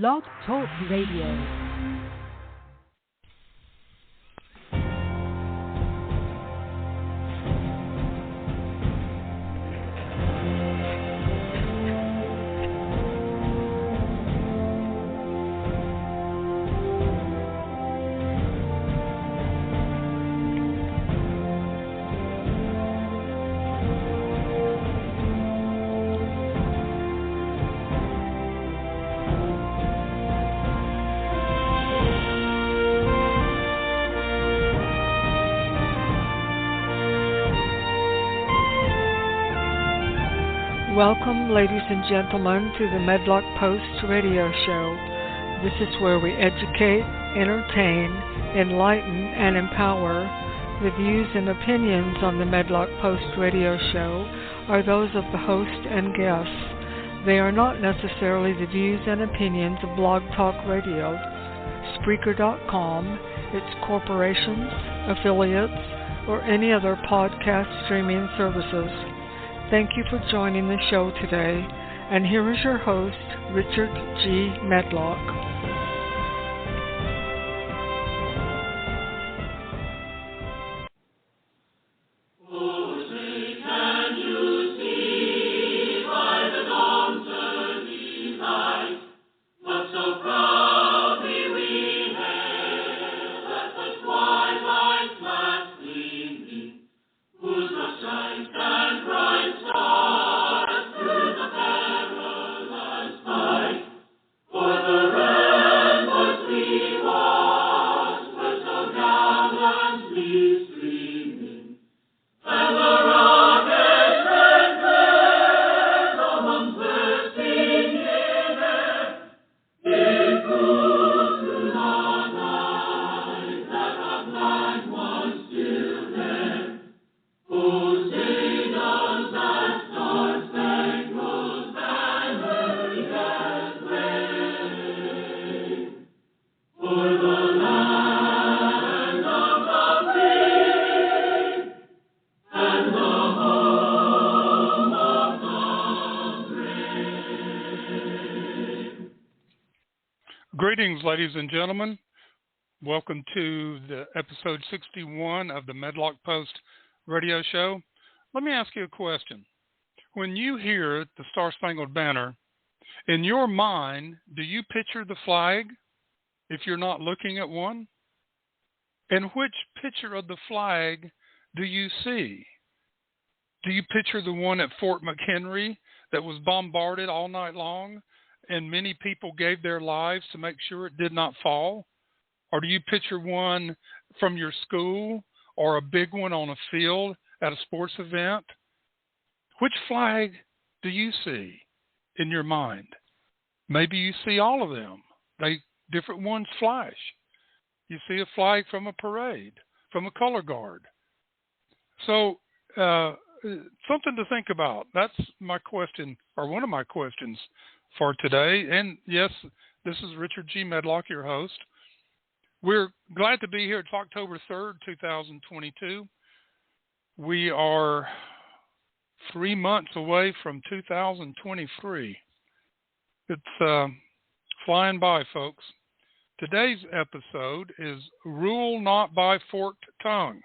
Blog Talk Radio. Welcome, ladies and gentlemen, to the Medlock Post radio show. This is where we educate, entertain, enlighten, and empower. The views and opinions on the Medlock Post radio show are those of the host and guests. They are not necessarily the views and opinions of Blog Talk Radio, Spreaker.com, its corporations, affiliates, or any other podcast streaming services. Thank you for joining the show today, and here is your host, Richard G. Medlock. Greetings, ladies and gentlemen. Welcome to the episode 61 of the Medlock Post radio show. Let me ask you a question. When you hear the Star-Spangled Banner, in your mind, do you picture the flag if you're not looking at one? And which picture of the flag do you see? Do you picture the one at Fort McHenry that was bombarded all night long, and many people gave their lives to make sure it did not fall? Or do you picture one from your school or a big one on a field at a sports event? Which flag do you see in your mind? Maybe you see all of them. Different ones flash. You see a flag from a parade, from a color guard. So something to think about. That's my question, or one of my questions for today. And yes, this is Richard G. Medlock, your host. We're glad to be here. It's October 3rd, 2022. We are 3 months away from 2023. It's flying by, folks. Today's episode is Rule Not by Forked Tongue.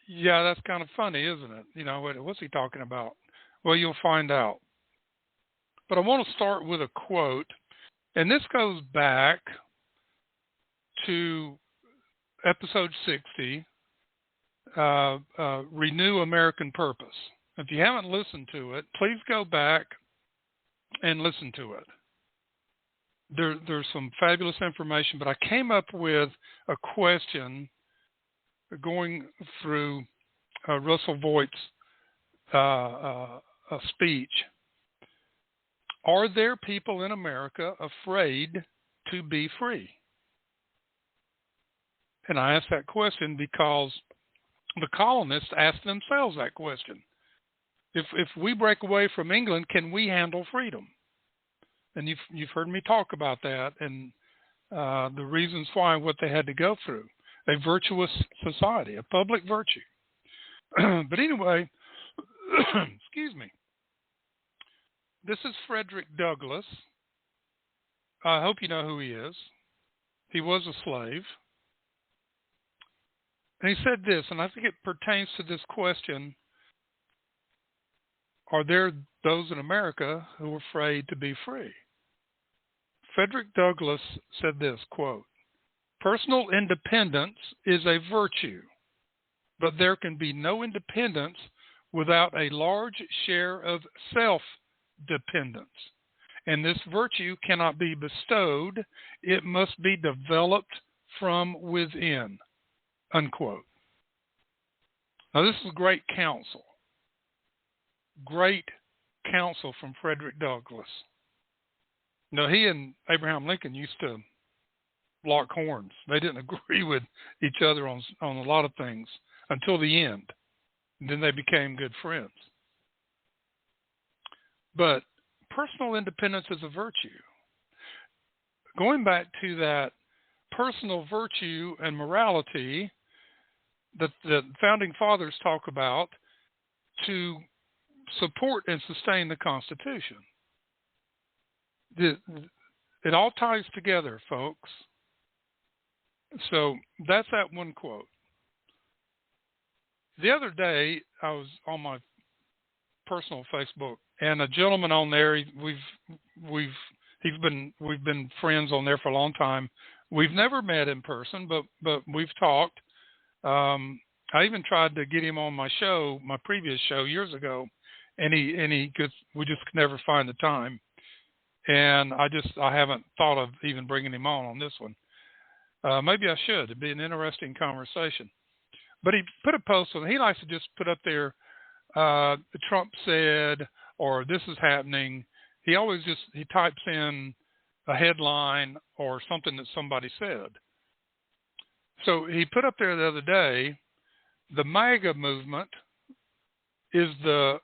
Yeah, that's kind of funny, isn't it? You know, what's he talking about? Well, you'll find out. But I want to start with a quote, and this goes back to episode 60, Renew American Purpose. If you haven't listened to it, please go back and listen to it. There's some fabulous information, but I came up with a question going through Russell Voigt's speech. Are there people in America afraid to be free? And I ask that question because the colonists asked themselves that question. If we break away from England, can we handle freedom? And you've heard me talk about that and the reasons why and what they had to go through. A virtuous society, a public virtue. But anyway, excuse me. This is Frederick Douglass. I hope you know who he is. He was a slave. And he said this, and I think it pertains to this question: are there those in America who are afraid to be free? Frederick Douglass said this, quote, "Personal independence is a virtue, but there can be no independence without a large share of self-dependence. And this virtue cannot be bestowed. It must be developed from within," unquote. Now, this is great counsel. Great counsel from Frederick Douglass. Now, he and Abraham Lincoln used to lock horns. They didn't agree with each other on a lot of things until the end. And then they became good friends. But personal independence is a virtue. Going back to that personal virtue and morality that the founding fathers talk about to support and sustain the Constitution. It all ties together, folks. So that's that one quote. The other day, I was on my personal Facebook, and a gentleman on there. We've been friends on there for a long time. We've never met in person, but we've talked. I even tried to get him on my show, my previous show years ago, and we just could never find the time. And I haven't thought of even bringing him on this one. Maybe I should. It'd be an interesting conversation. But he put a post on. He likes to just put up there, Trump said, or this is happening. He types in a headline or something that somebody said. So he put up there the other day, the MAGA movement is the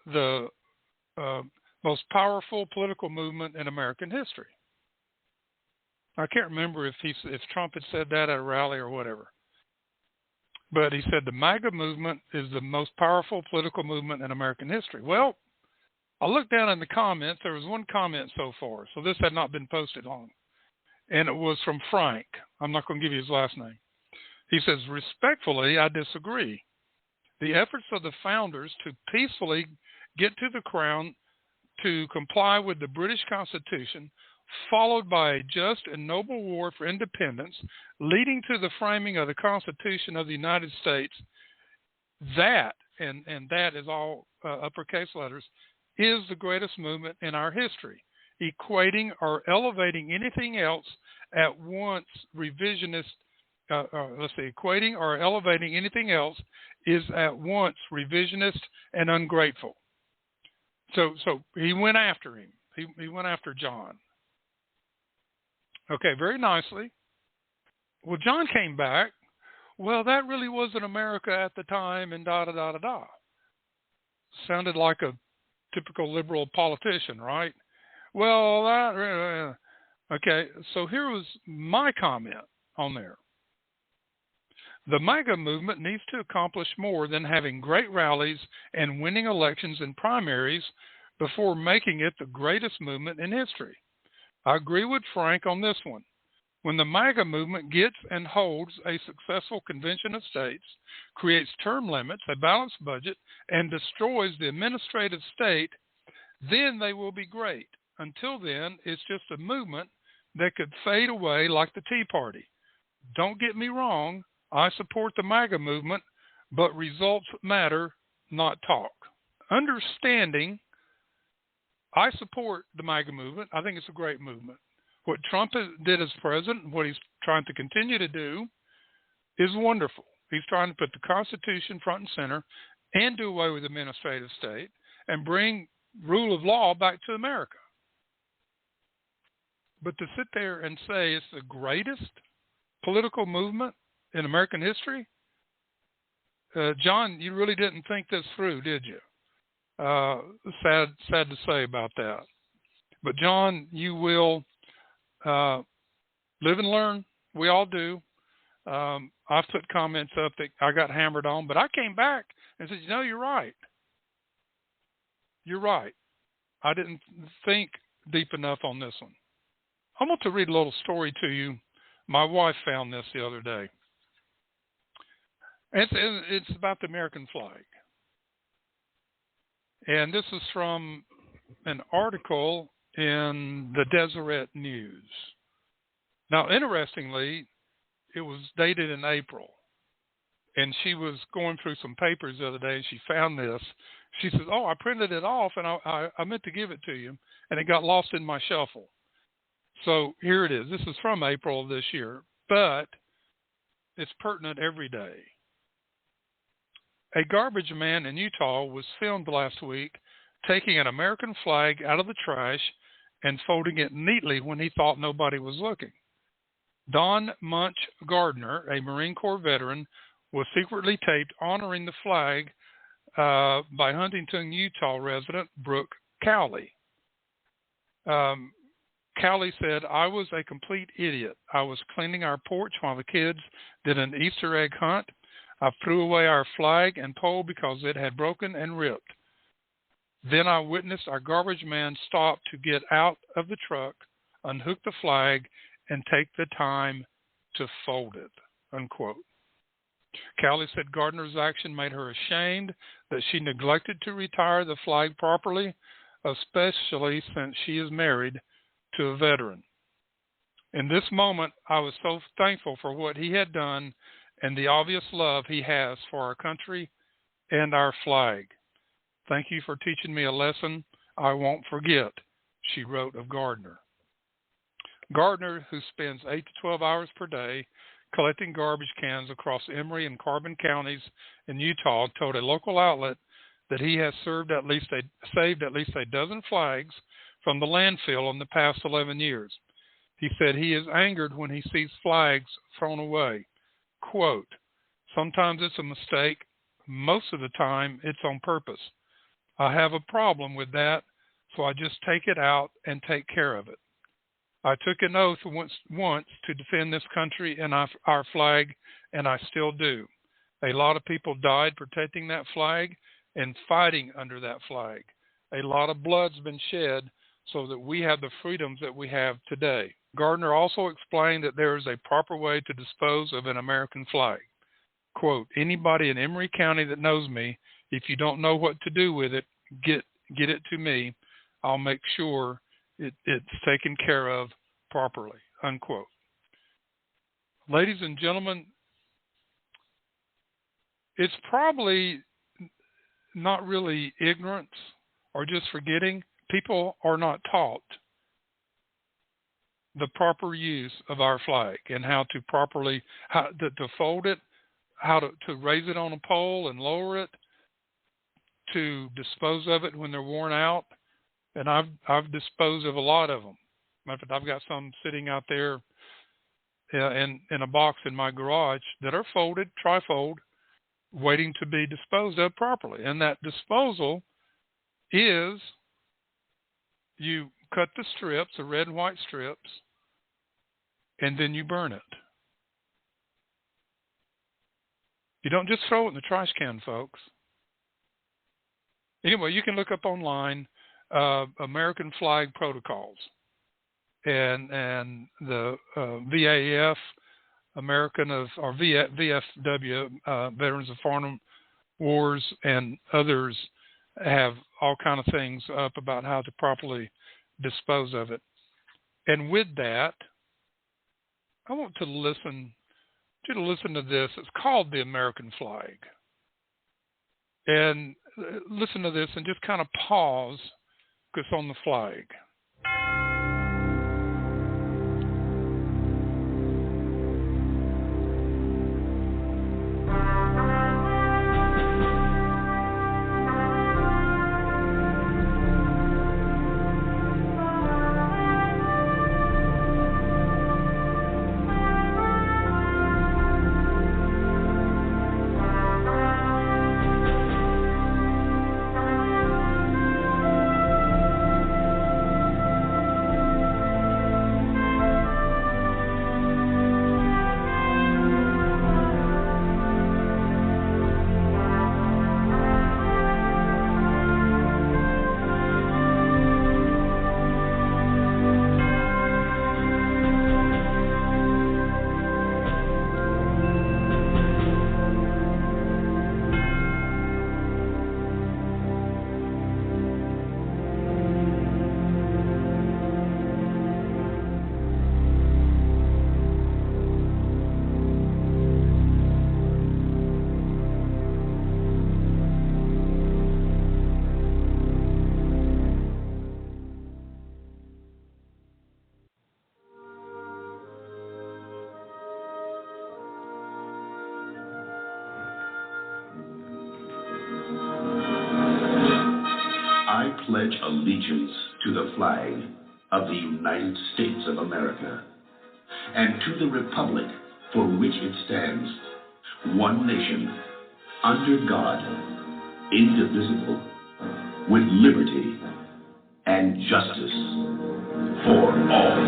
most powerful political movement in American history. I can't remember if Trump had said that at a rally or whatever. But he said the MAGA movement is the most powerful political movement in American history. Well, I looked down in the comments. There was one comment so far, so this had not been posted long. And it was from Frank. I'm not going to give you his last name. He says, "Respectfully, I disagree. The efforts of the founders to peacefully get to the crown to comply with the British Constitution, followed by a just and noble war for independence, leading to the framing of the Constitution of the United States, that, and that is all uppercase letters, is the greatest movement in our history. Equating or elevating anything else at once equating or elevating anything else is at once revisionist and ungrateful." So he went after him. He went after John. Okay, very nicely. Well, John came back. Well, that really wasn't America at the time, and da-da-da-da-da. Sounded like a typical liberal politician, right? Well, okay, so here was my comment on there. The MAGA movement needs to accomplish more than having great rallies and winning elections and primaries before making it the greatest movement in history. I agree with Frank on this one. When the MAGA movement gets and holds a successful convention of states, creates term limits, a balanced budget, and destroys the administrative state, then they will be great. Until then, it's just a movement that could fade away like the Tea Party. Don't get me wrong. I support the MAGA movement, but results matter, not talk. Understanding, I support the MAGA movement. I think it's a great movement. What Trump did as president and what he's trying to continue to do is wonderful. He's trying to put the Constitution front and center and do away with the administrative state and bring rule of law back to America. But to sit there and say it's the greatest political movement in American history, John, you really didn't think this through, did you? Sad to say about that. But John, you will live and learn. We all do. I've put comments up that I got hammered on, but I came back and said, you're right. You're right. I didn't think deep enough on this one. I want to read a little story to you. My wife found this the other day. It's about the American flag. And this is from an article in the Deseret News. Now, interestingly, it was dated in April. And she was going through some papers the other day, and she found this. She says, I printed it off, and I meant to give it to you, and it got lost in my shuffle. So here it is. This is from April of this year, but it's pertinent every day. A garbage man in Utah was filmed last week taking an American flag out of the trash and folding it neatly when he thought nobody was looking. Don Munch Gardner, a Marine Corps veteran, was secretly taped honoring the flag by Huntington, Utah resident Brooke Cowley. Cowley said, I was a complete idiot. I was cleaning our porch while the kids did an Easter egg hunt. I threw away our flag and pole because it had broken and ripped. Then I witnessed our garbage man stop to get out of the truck, unhook the flag, and take the time to fold it, unquote. Cowley said Gardner's action made her ashamed that she neglected to retire the flag properly, especially since she is married to a veteran. In this moment, I was so thankful for what he had done and the obvious love he has for our country and our flag. Thank you for teaching me a lesson I won't forget, she wrote of Gardner. Gardner, who spends 8 to 12 hours per day collecting garbage cans across Emery and Carbon counties in Utah, told a local outlet that he has saved at least a dozen flags from the landfill in the past 11 years. He said he is angered when he sees flags thrown away. Quote, sometimes it's a mistake. Most of the time, it's on purpose. I have a problem with that, so I just take it out and take care of it. I took an oath once to defend this country and our flag, and I still do. A lot of people died protecting that flag and fighting under that flag. A lot of blood's been shed so that we have the freedoms that we have today. Gardner also explained that there is a proper way to dispose of an American flag. Quote, anybody in Emery County that knows me, if you don't know what to do with it, get it to me. I'll make sure it's taken care of properly, unquote. Ladies and gentlemen, it's probably not really ignorance or just forgetting. People are not taught the proper use of our flag and how to properly to fold it, how to raise it on a pole and lower it, to dispose of it when they're worn out. And I've disposed of a lot of them. Matter of fact, I've got some sitting out there in a box in my garage that are folded, trifold, waiting to be disposed of properly. And that disposal is you cut the strips, the red and white strips, and then you burn it. You don't just throw it in the trash can, folks. Anyway, you can look up online American flag protocols, and the VAF, VFW, Veterans of Foreign Wars, and others have all kind of things up about how to properly dispose of it. And with that, I want you to listen to this. It's called the American flag. And listen to this and just kind of pause because it's on the flag. to the flag of the United States of America and to the republic for which it stands, one nation, under God, indivisible, with liberty and justice for all.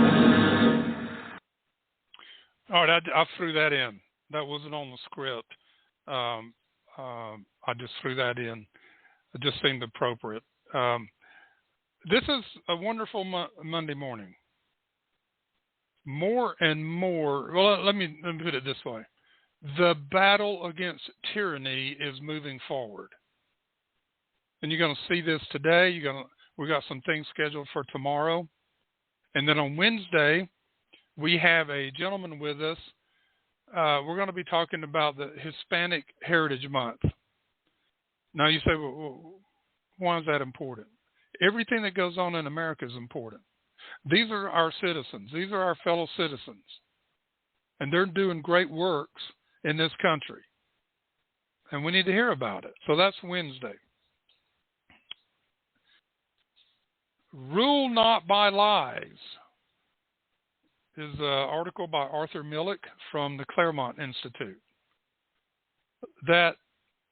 All right, I threw that in. That wasn't on the script. I just threw that in. It just seemed appropriate. This is a wonderful Monday morning. More and more, well, let me put it this way. The battle against tyranny is moving forward. And you're going to see this today. We got some things scheduled for tomorrow. And then on Wednesday, we have a gentleman with us. We're going to be talking about the Hispanic Heritage Month. Now you say, well, why is that important? Everything that goes on in America is important. These are our citizens. These are our fellow citizens. And they're doing great works in this country. And we need to hear about it. So that's Wednesday. Rule Not by Lies is an article by Arthur Medlock from the Claremont Institute. That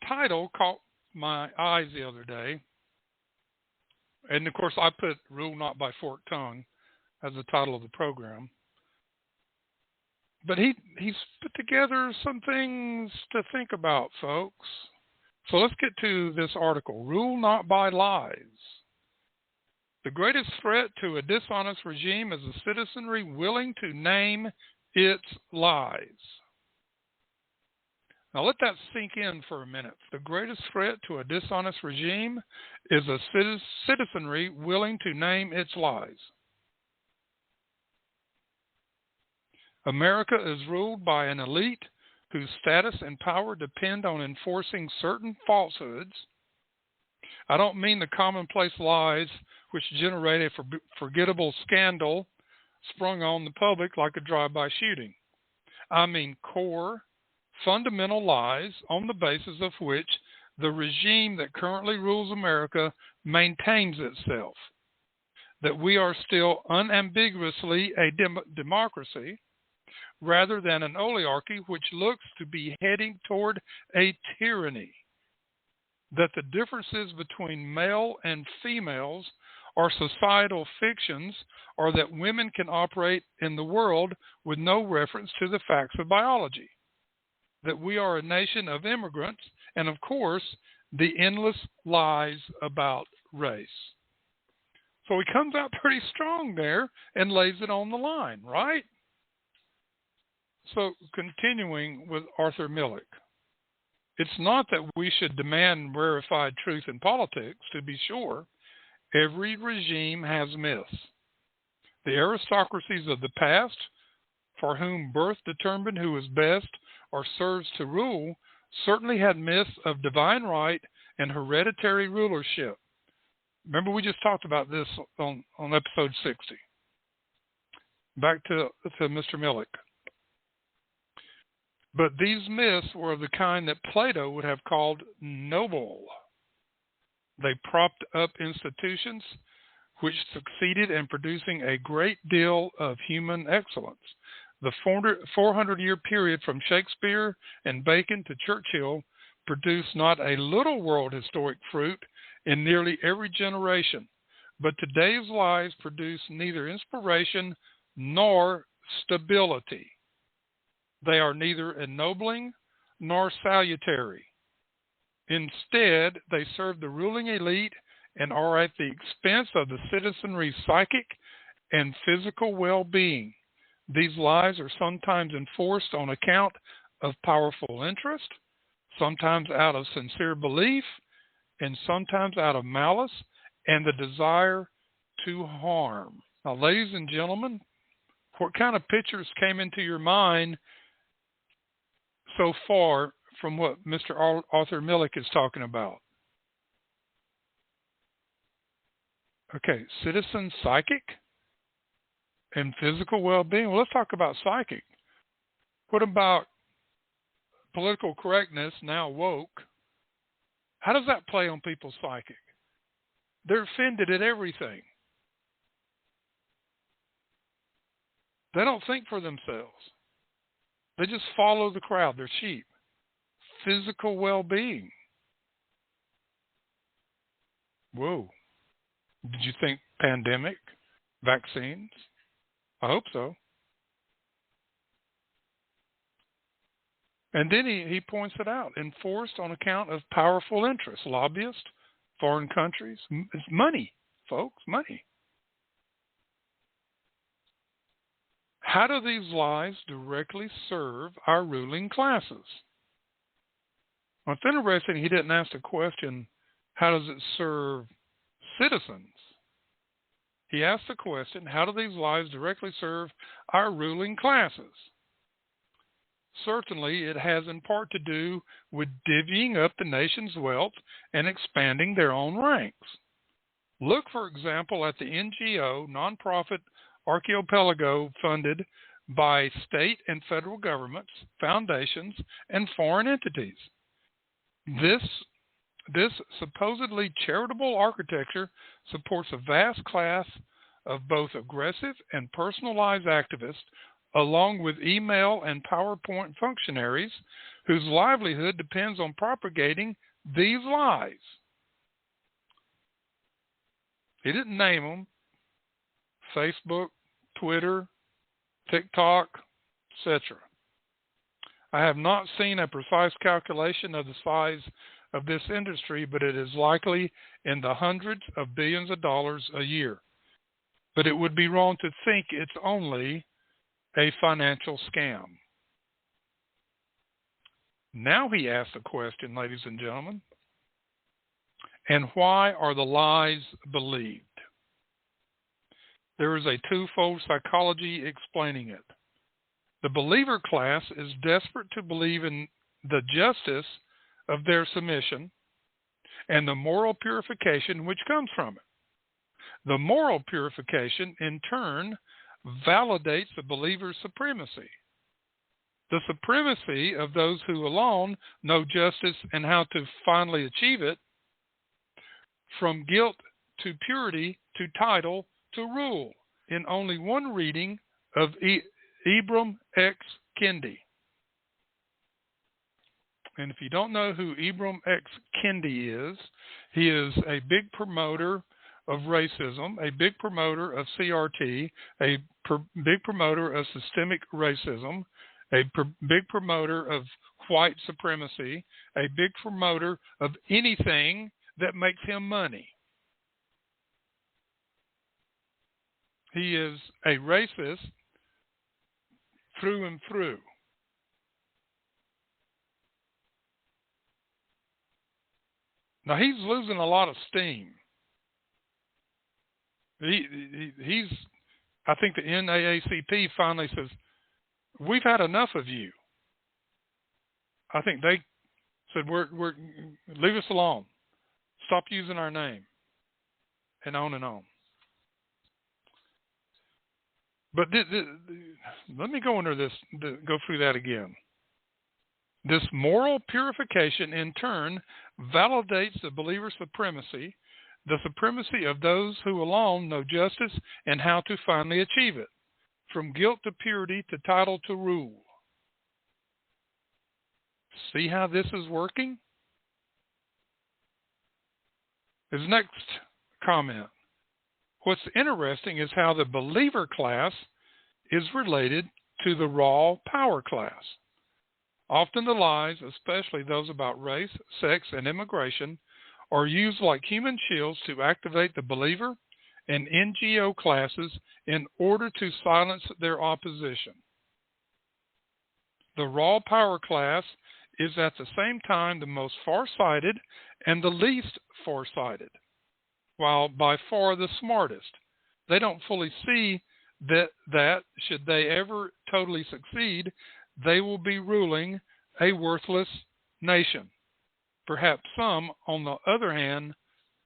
title caught my eyes the other day. And, of course, I put Rule Not by Forked Tongue as the title of the program. But he's put together some things to think about, folks. So let's get to this article. Rule Not by Lies. The greatest threat to a dishonest regime is a citizenry willing to name its lies. Now let that sink in for a minute. The greatest threat to a dishonest regime is a citizenry willing to name its lies. America is ruled by an elite whose status and power depend on enforcing certain falsehoods. I don't mean the commonplace lies which generate a forgettable scandal sprung on the public like a drive-by shooting. I mean core, fundamental lies on the basis of which the regime that currently rules America maintains itself. That we are still unambiguously a democracy rather than an oligarchy which looks to be heading toward a tyranny. That the differences between male and females are societal fictions, or that women can operate in the world with no reference to the facts of biology. That we are a nation of immigrants, and of course, the endless lies about race. So he comes out pretty strong there and lays it on the line, right? So continuing with Arthur Medlock. It's not that we should demand rarefied truth in politics, to be sure. Every regime has myths. The aristocracies of the past, for whom birth determined who is best or serves to rule, certainly had myths of divine right and hereditary rulership. Remember, we just talked about this on episode 60. Back to Mr. Medlock. But these myths were of the kind that Plato would have called noble. They propped up institutions which succeeded in producing a great deal of human excellence. The 400-year period from Shakespeare and Bacon to Churchill produced not a little world historic fruit in nearly every generation. But today's lies produce neither inspiration nor stability. They are neither ennobling nor salutary. Instead, they serve the ruling elite and are at the expense of the citizenry's psychic and physical well-being. These lies are sometimes enforced on account of powerful interest, sometimes out of sincere belief, and sometimes out of malice and the desire to harm. Now, ladies and gentlemen, what kind of pictures came into your mind so far from what Mr. Arthur Medlock is talking about? Okay, citizen psychic and physical well-being. Well, let's talk about psychic. What about political correctness, now woke? How does that play on people's psychic? They're offended at everything. They don't think for themselves. They just follow the crowd. They're sheep. Physical well-being. Whoa. Did you think pandemic? Vaccines? I hope so. And then he points it out. Enforced on account of powerful interests. Lobbyists, foreign countries. It's money, folks, money. How do these lies directly serve our ruling classes? Well, it's interesting he didn't ask the question, how does it serve citizens? He asked the question, how do these lies directly serve our ruling classes? Certainly, it has in part to do with divvying up the nation's wealth and expanding their own ranks. Look, for example, at the NGO, nonprofit archipelago funded by state and federal governments, foundations, and foreign entities. This supposedly charitable architecture supports a vast class of both aggressive and personalized activists, along with email and PowerPoint functionaries whose livelihood depends on propagating these lies. He didn't name them. Facebook, Twitter, TikTok, etc. I have not seen a precise calculation of the size of this industry, but it is likely in the hundreds of billions of dollars a year. But it would be wrong to think it's only a financial scam. Now he asks the question, ladies and gentlemen, and why are the lies believed? There is a twofold psychology explaining it. The believer class is desperate to believe in the justice of their submission and the moral purification which comes from it. The moral purification, in turn, validates the believer's supremacy. The supremacy of those who alone know justice and how to finally achieve it, from guilt to purity to title to rule, in only one reading of Ibram X. Kendi. And if you don't know who Ibram X. Kendi is, he is a big promoter of racism, a big promoter of CRT, a big promoter of systemic racism, a big promoter of white supremacy, a big promoter of anything that makes him money. He is a racist through and through. Now, he's losing a lot of steam. He's, I think the NAACP finally says, we've had enough of you. I think they said, we're leave us alone. Stop using our name. And on and on. But let me go into this, go through that again. This moral purification, in turn, validates the believer's supremacy, the supremacy of those who alone know justice and how to finally achieve it, from guilt to purity to title to rule. See how this is working? His next comment. What's interesting is how the believer class is related to the raw power class. Often the lies, especially those about race, sex, and immigration, are used like human shields to activate the believer and NGO classes in order to silence their opposition. The raw power class is at the same time the most far-sighted and the least far-sighted, while by far the smartest. They don't fully see that should they ever totally succeed, they will be ruling a worthless nation. Perhaps some, on the other hand,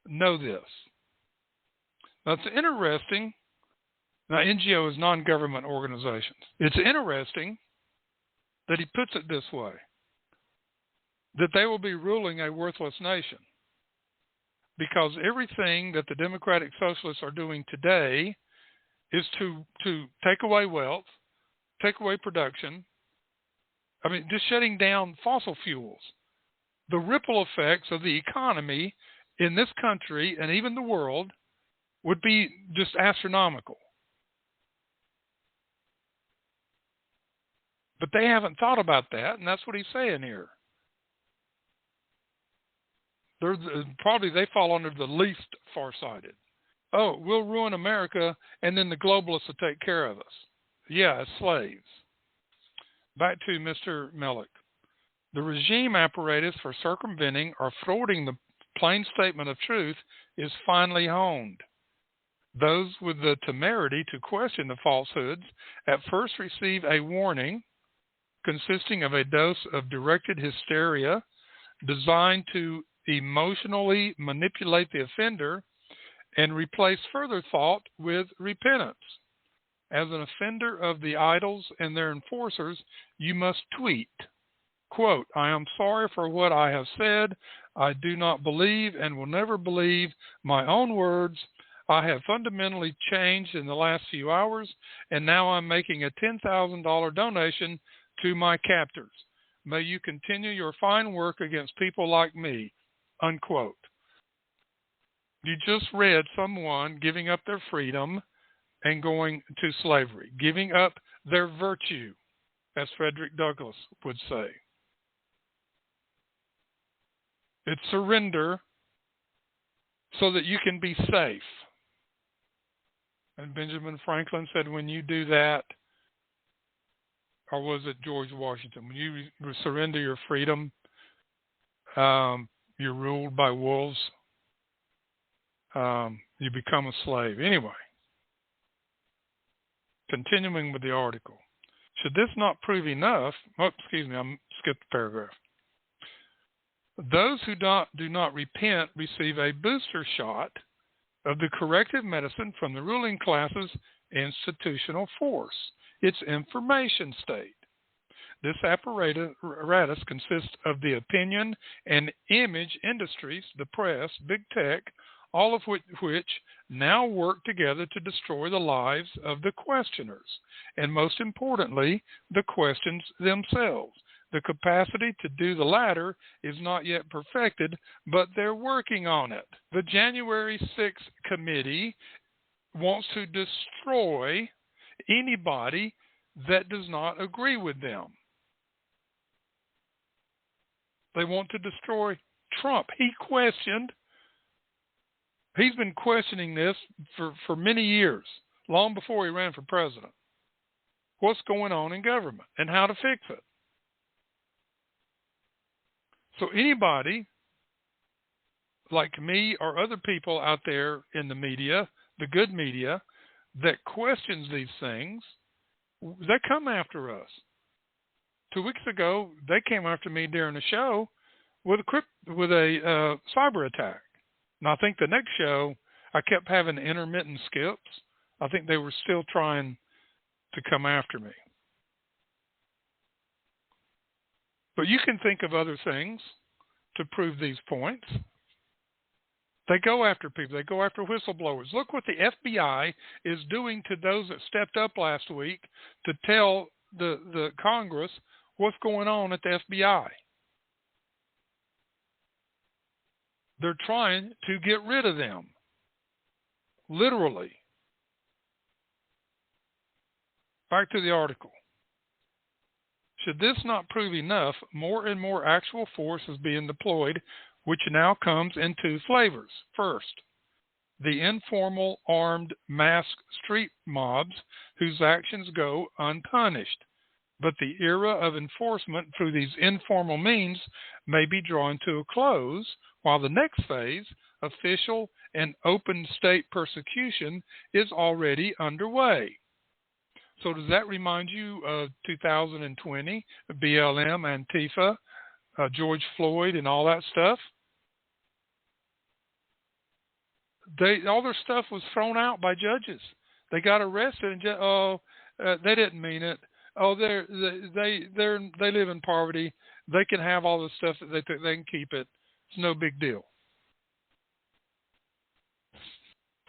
know this. Now, it's interesting. Now, NGO is non-government organizations. It's interesting that he puts it this way, that they will be ruling a worthless nation. Because everything that the Democratic Socialists are doing today is to take away wealth, take away production. I mean, just shutting down fossil fuels. The ripple effects of the economy in this country and even the world would be just astronomical. But they haven't thought about that, and that's what he's saying here. Probably they fall under the least farsighted. Oh, we'll ruin America, and then the globalists will take care of us. Yeah, as slaves. Back to Mr. Medlock. The regime apparatus for circumventing or thwarting the plain statement of truth is finely honed. Those with the temerity to question the falsehoods at first receive a warning consisting of a dose of directed hysteria designed to emotionally manipulate the offender and replace further thought with repentance. As an offender of the idols and their enforcers, you must tweet, quote, I am sorry for what I have said. I do not believe and will never believe my own words. I have fundamentally changed in the last few hours, and now I'm making a $10,000 donation to my captors. May you continue your fine work against people like me, unquote. You just read someone giving up their freedom and going to slavery, giving up their virtue, as Frederick Douglass would say. It's surrender so that you can be safe. And Benjamin Franklin said, when you do that, or was it George Washington? When you surrender your freedom, you're ruled by wolves. You become a slave. Anyway, continuing with the article. Should this not prove enough, I skipped a paragraph. Those who do not repent receive a booster shot of the corrective medicine from the ruling class's institutional force, its information state. This apparatus consists of the opinion and image industries, the press, big tech, all of which now work together to destroy the lives of the questioners, and most importantly, the questions themselves. The capacity to do the latter is not yet perfected, but they're working on it. The January 6th committee wants to destroy anybody that does not agree with them. They want to destroy Trump. He's been questioning this for many years, long before he ran for president. What's going on in government and how to fix it. So anybody like me or other people out there in the media, the good media, that questions these things, they come after us. 2 weeks ago, they came after me during the show with a cyber attack. And I think the next show, I kept having intermittent skips. I think they were still trying to come after me. But you can think of other things to prove these points. They go after people. They go after whistleblowers. Look what the FBI is doing to those that stepped up last week to tell the Congress what's going on at the FBI. They're trying to get rid of them. Literally. Back to the article. Should this not prove enough, more and more actual force is being deployed, which now comes in two flavors. First, the informal armed masked street mobs whose actions go unpunished. But the era of enforcement through these informal means may be drawing to a close, while the next phase, official and open state persecution, is already underway. So does that remind you of 2020, BLM, Antifa, George Floyd, and all that stuff? All their stuff was thrown out by judges. They got arrested and they didn't mean it. Oh, they live in poverty. They can have all the stuff that they can keep it. It's no big deal.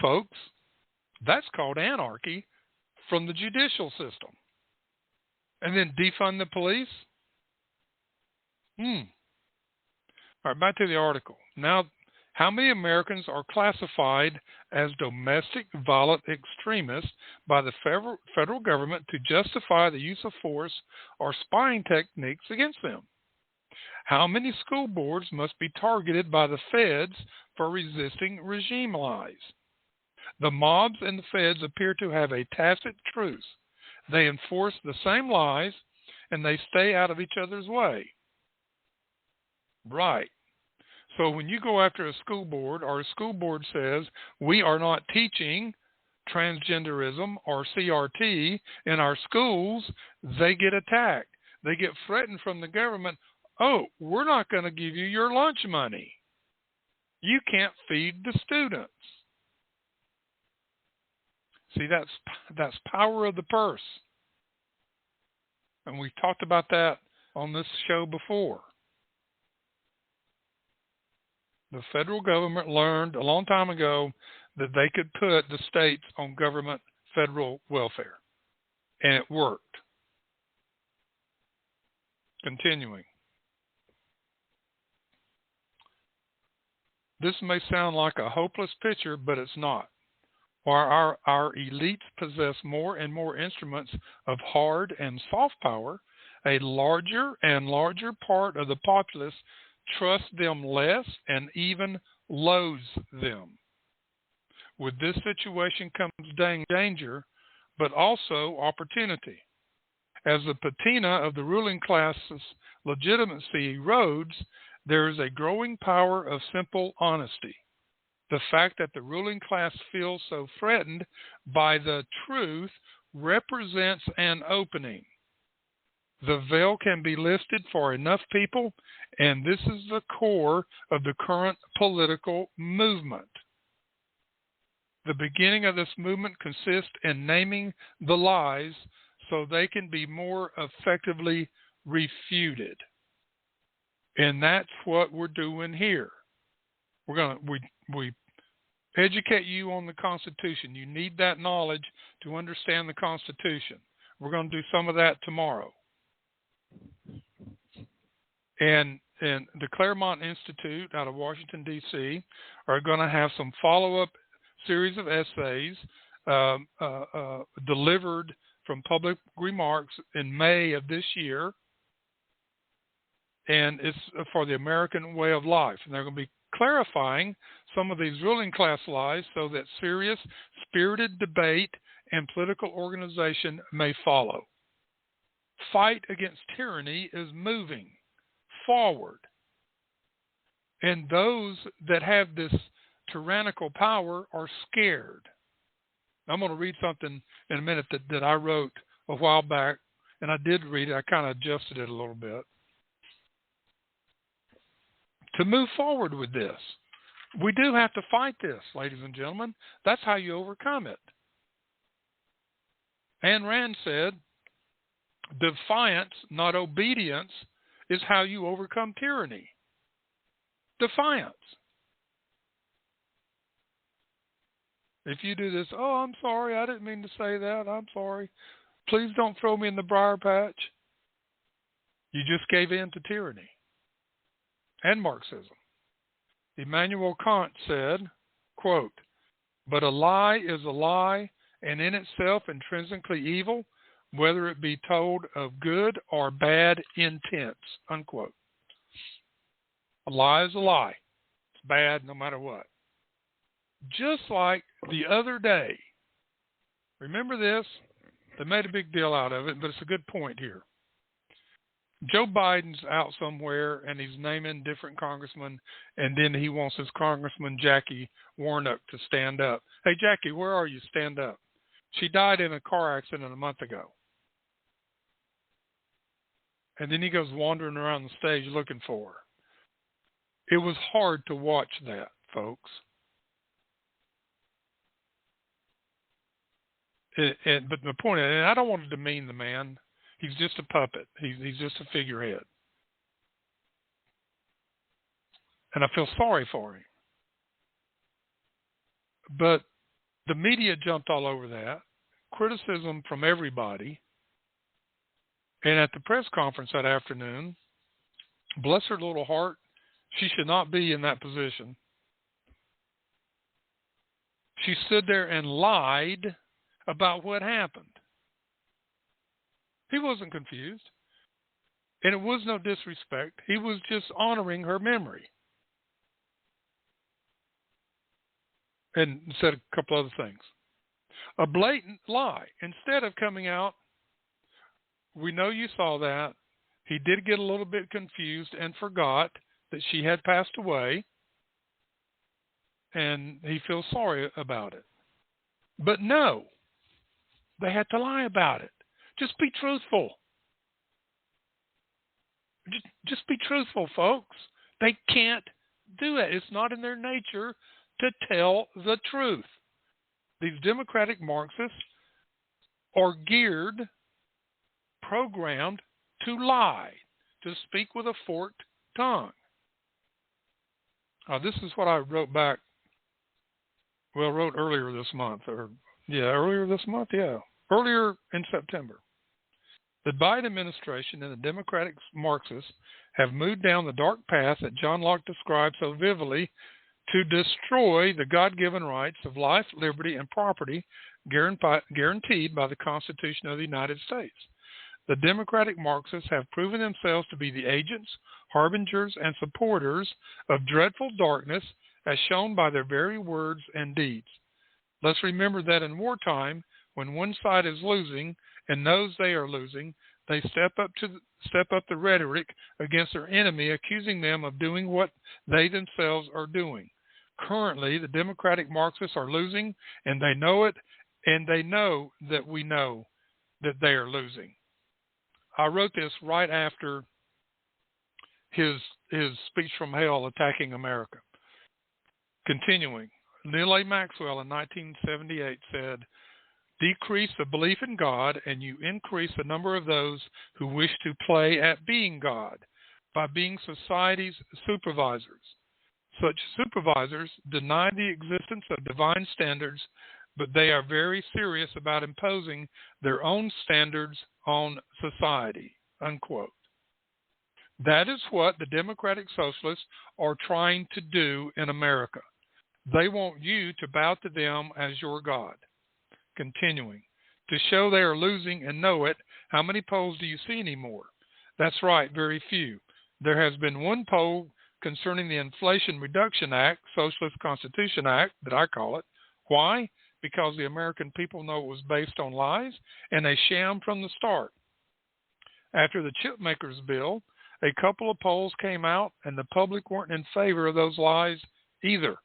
Folks, that's called anarchy from the judicial system. And then defund the police? All right, back to the article. Now, how many Americans are classified as domestic violent extremists by the federal government to justify the use of force or spying techniques against them? How many school boards must be targeted by the feds for resisting regime lies? The mobs and the feds appear to have a tacit truce. They enforce the same lies, and they stay out of each other's way. Right. So when you go after a school board, or a school board says, we are not teaching transgenderism or CRT in our schools, they get attacked. They get threatened from the government. Oh, we're not going to give you your lunch money. You can't feed the students. See, that's power of the purse. And we've talked about that on this show before. The federal government learned a long time ago that they could put the states on government federal welfare. And it worked. Continuing. This may sound like a hopeless picture, but it's not. While our elites possess more and more instruments of hard and soft power, a larger and larger part of the populace trusts them less and even loathes them. With this situation comes danger, but also opportunity. As the patina of the ruling class's legitimacy erodes, there is a growing power of simple honesty. The fact that the ruling class feels so threatened by the truth represents an opening. The veil can be lifted for enough people, and this is the core of the current political movement. The beginning of this movement consists in naming the lies so they can be more effectively refuted. And that's what we're doing here. We educate you on the Constitution. You need that knowledge to understand the Constitution. We're going to do some of that tomorrow. And the Claremont Institute out of Washington, D.C. are going to have some follow-up series of essays delivered from public remarks in May of this year. And it's for the American way of life. And they're going to be clarifying some of these ruling class lies so that serious, spirited debate and political organization may follow. Fight against tyranny is moving forward. And those that have this tyrannical power are scared. I'm going to read something in a minute that I wrote a while back, and I did read it. I kind of adjusted it a little bit. To move forward with this, we do have to fight this, ladies and gentlemen. That's how you overcome it. Ayn Rand said, defiance, not obedience, is how you overcome tyranny. Defiance. If you do this, oh, I'm sorry, I didn't mean to say that, I'm sorry. Please don't throw me in the briar patch. You just gave in to tyranny and Marxism. Immanuel Kant said, quote, but a lie is a lie and in itself intrinsically evil, whether it be told of good or bad intents, unquote. A lie is a lie. It's bad no matter what. Just like the other day, remember this? They made a big deal out of it, but it's a good point here. Joe Biden's out somewhere, and he's naming different congressmen, and then he wants his Congressman Jackie Warnock to stand up. Hey, Jackie, where are you? Stand up. She died in a car accident a month ago. And then he goes wandering around the stage looking for her. It was hard to watch that, folks. But the point is, and I don't want to demean the man. He's just a puppet. He's just a figurehead. And I feel sorry for him. But the media jumped all over that. Criticism from everybody. And at the press conference that afternoon, bless her little heart, she should not be in that position. She stood there and lied about what happened. He wasn't confused. And it was no disrespect. He was just honoring her memory. And said a couple other things. A blatant lie. Instead of coming out, we know you saw that. He did get a little bit confused and forgot that she had passed away. And he feels sorry about it. But no, they had to lie about it. Just be truthful. Just be truthful, folks. They can't do it. It's not in their nature to tell the truth. These Democratic Marxists are programmed to lie, to speak with a forked tongue. This is what I wrote earlier this month. Earlier in September. The Biden administration and the Democratic Marxists have moved down the dark path that John Locke described so vividly to destroy the God-given rights of life, liberty, and property guaranteed by the Constitution of the United States. The Democratic Marxists have proven themselves to be the agents, harbingers, and supporters of dreadful darkness as shown by their very words and deeds. Let's remember that in wartime, when one side is losing and knows they are losing, they step up the rhetoric against their enemy, accusing them of doing what they themselves are doing. Currently, the Democratic Marxists are losing, and they know it, and they know that we know that they are losing. I wrote this right after his speech from hell attacking America. Continuing, Neil A. Maxwell in 1978 said, "Decrease the belief in God, and you increase the number of those who wish to play at being God by being society's supervisors. Such supervisors deny the existence of divine standards, but they are very serious about imposing their own standards on society." Unquote. That is what the Democratic Socialists are trying to do in America. They want you to bow to them as your God. Continuing, to show they are losing and know it, how many polls do you see anymore? That's right, very few. There has been one poll concerning the Inflation Reduction Act, Socialist Constitution Act, that I call it. Why? Because the American people know it was based on lies and a sham from the start. After the chipmakers bill, a couple of polls came out and the public weren't in favor of those lies either.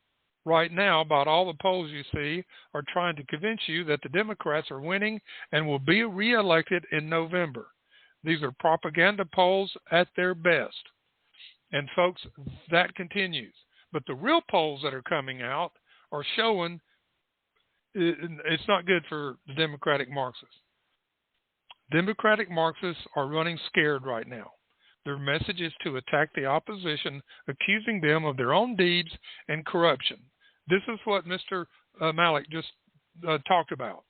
Right now, about all the polls you see are trying to convince you that the Democrats are winning and will be reelected in November. These are propaganda polls at their best. And folks, that continues. But the real polls that are coming out are showing it's not good for the Democratic Marxists. Democratic Marxists are running scared right now. Their message is to attack the opposition, accusing them of their own deeds and corruption. This is what Mr. Malik just talked about.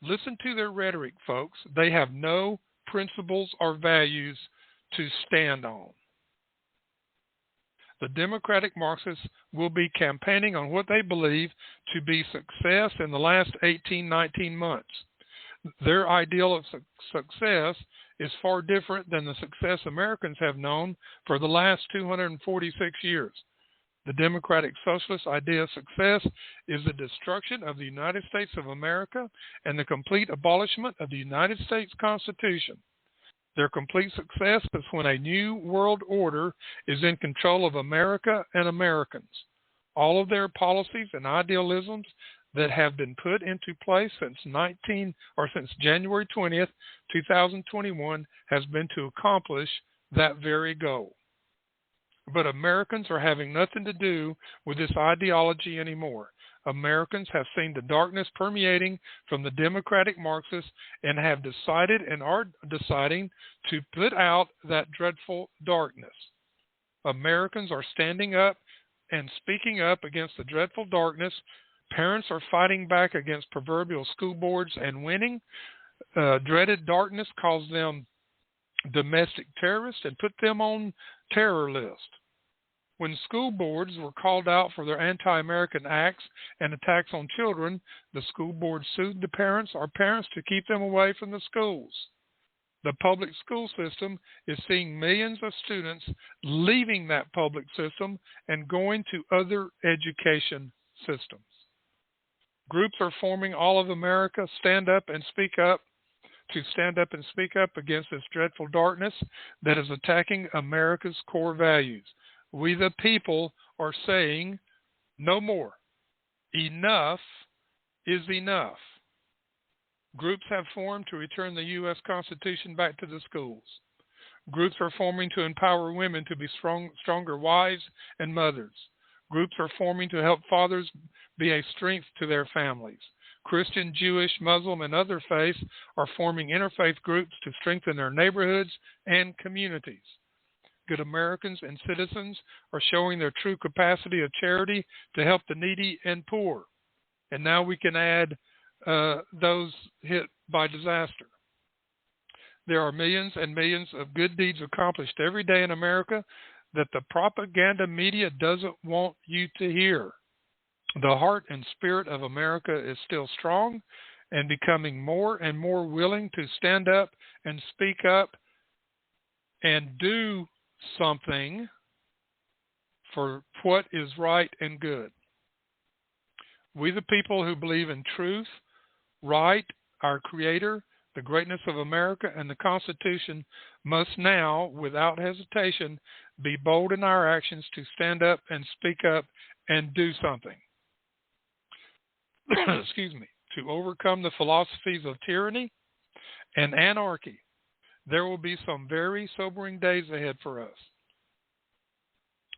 Listen to their rhetoric, folks. They have no principles or values to stand on. The Democratic Marxists will be campaigning on what they believe to be success in the last 18, 19 months. Their ideal of success is far different than the success Americans have known for the last 246 years. The Democratic Socialist idea of success is the destruction of the United States of America and the complete abolishment of the United States Constitution. Their complete success is when a new world order is in control of America and Americans. All of their policies and idealisms that have been put into place since January 20th, 2021 has been to accomplish that very goal. But Americans are having nothing to do with this ideology anymore. Americans have seen the darkness permeating from the Democratic Marxists and have decided and are deciding to put out that dreadful darkness. Americans are standing up and speaking up against the dreadful darkness. Parents are fighting back against proverbial school boards and winning. Dreaded darkness calls them domestic terrorists and put them on terror list. When school boards were called out for their anti-American acts and attacks on children, the school board sued the parents or parents to keep them away from the schools. The public school system is seeing millions of students leaving that public system and going to other education systems. Groups are forming all of America to stand up and speak up against this dreadful darkness that is attacking America's core values. We the people are saying no more. Enough is enough. Groups have formed to return the U.S. Constitution back to the schools. Groups are forming to empower women to be stronger wives and mothers. Groups are forming to help fathers be a strength to their families. Christian, Jewish, Muslim, and other faiths are forming interfaith groups to strengthen their neighborhoods and communities. Good Americans and citizens are showing their true capacity of charity to help the needy and poor. And now we can add those hit by disaster. There are millions and millions of good deeds accomplished every day in America that the propaganda media doesn't want you to hear. The heart and spirit of America is still strong and becoming more and more willing to stand up and speak up and do something for what is right and good. We, the people who believe in truth, right, our Creator, the greatness of America, and the Constitution, must now, without hesitation, be bold in our actions to stand up and speak up and do something. Excuse me. To overcome the philosophies of tyranny and anarchy. There will be some very sobering days ahead for us.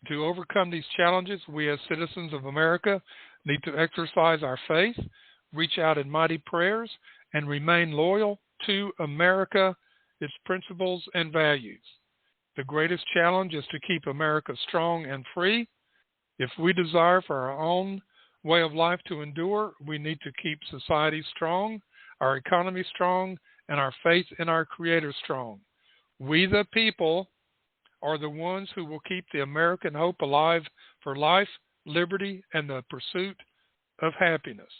To overcome these challenges, we as citizens of America need to exercise our faith, reach out in mighty prayers, and remain loyal to America, its principles and values. The greatest challenge is to keep America strong and free. If we desire for our own way of life to endure, we need to keep society strong, our economy strong, and our faith in our Creator strong. We, the people, are the ones who will keep the American hope alive for life, liberty, and the pursuit of happiness.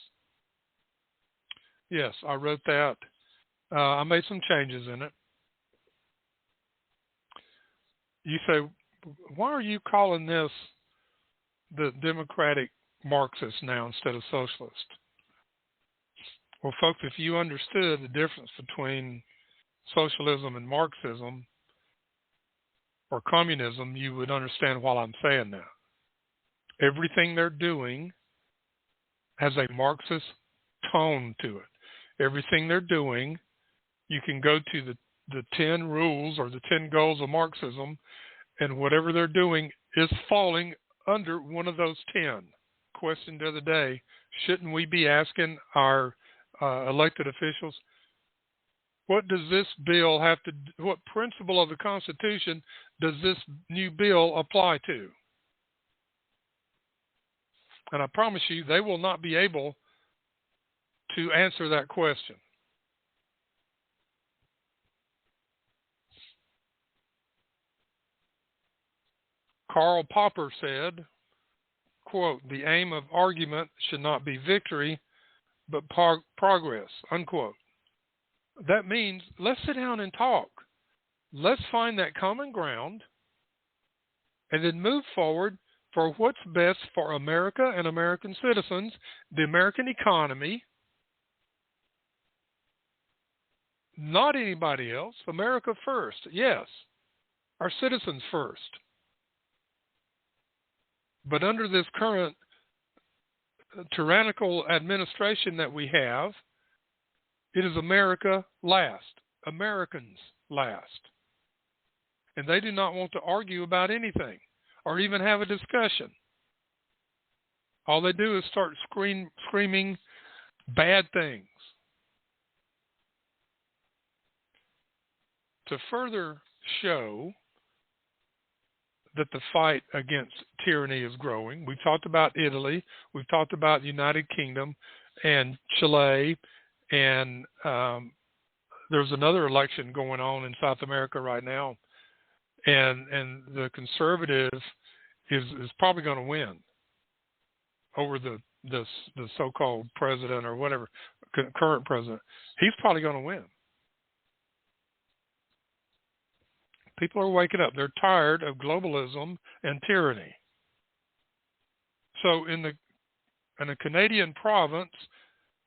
Yes, I wrote that. I made some changes in it. You say, why are you calling this the Democratic Marxist now instead of socialist? Well, folks, if you understood the difference between socialism and Marxism or communism, you would understand why I'm saying that. Everything they're doing has a Marxist tone to it. Everything they're doing, you can go to the 10 rules or the 10 goals of Marxism, and whatever they're doing is falling under one of those 10. Question the other day, shouldn't we be asking our elected officials, what does this bill have to, what principle of the Constitution does this new bill apply to? And I promise you, they will not be able to answer that question. Karl Popper said, quote, the aim of argument should not be victory, but progress, unquote. That means let's sit down and talk. Let's find that common ground and then move forward for what's best for America and American citizens, the American economy, not anybody else. America first, yes. Our citizens first. But under this current tyrannical administration that we have, it is America last, Americans last. And they do not want to argue about anything or even have a discussion. All they do is start screaming bad things. To further show that the fight against tyranny is growing, we've talked about Italy, we've talked about the United Kingdom and Chile and there's another election going on in South America right now, and the conservative is probably going to win over the so-called president or whatever, current president. He's probably going to win. People are waking up. They're tired of globalism and tyranny. So in a Canadian province,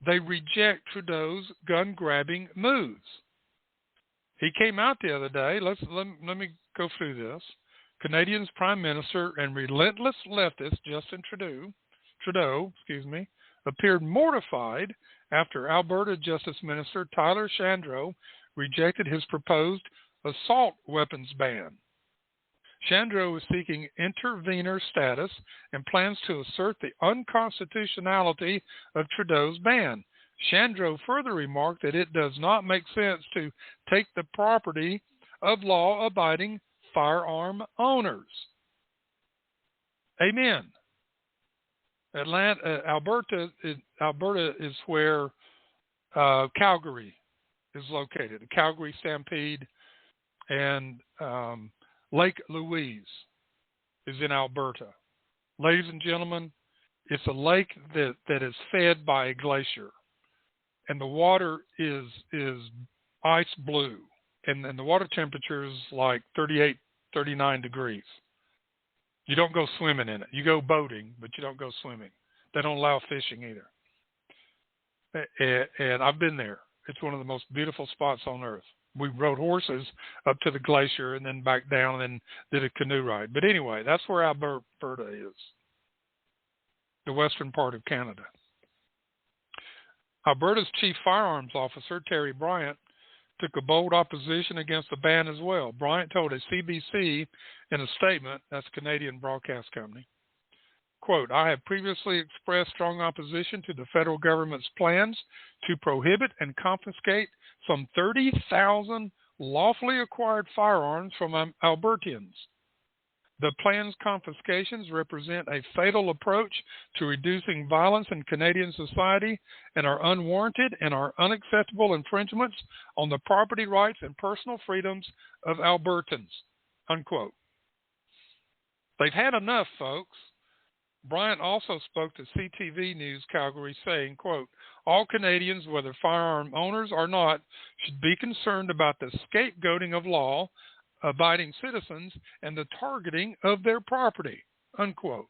they reject Trudeau's gun-grabbing moves. He came out the other day. Let me go through this. Canadian's Prime Minister and relentless leftist Justin Trudeau, appeared mortified after Alberta Justice Minister Tyler Shandro rejected his proposed assault weapons ban. Shandro is seeking intervenor status and plans to assert the unconstitutionality of Trudeau's ban. Shandro further remarked that it does not make sense to take the property of law-abiding firearm owners. Amen. Alberta is where Calgary is located. The Calgary Stampede and Lake Louise is in Alberta. Ladies and gentlemen, it's a lake that is fed by a glacier, and the water is ice blue, and the water temperature is like 38, 39 degrees. You don't go swimming in it. You go boating, but you don't go swimming. They don't allow fishing either. And I've been there. It's one of the most beautiful spots on earth. We rode horses up to the glacier and then back down and did a canoe ride. But anyway, that's where Alberta is, the western part of Canada. Alberta's chief firearms officer, Terry Bryant, took a bold opposition against the ban as well. Bryant told a CBC in a statement, that's Canadian Broadcast Company, quote, "I have previously expressed strong opposition to the federal government's plans to prohibit and confiscate some 30,000 lawfully acquired firearms from Albertians. The planned confiscations represent a fatal approach to reducing violence in Canadian society and are unwarranted and are unacceptable infringements on the property rights and personal freedoms of Albertans," unquote. They've had enough, folks. Bryant also spoke to CTV News Calgary saying, quote, "All Canadians, whether firearm owners or not, should be concerned about the scapegoating of law-abiding citizens and the targeting of their property," unquote.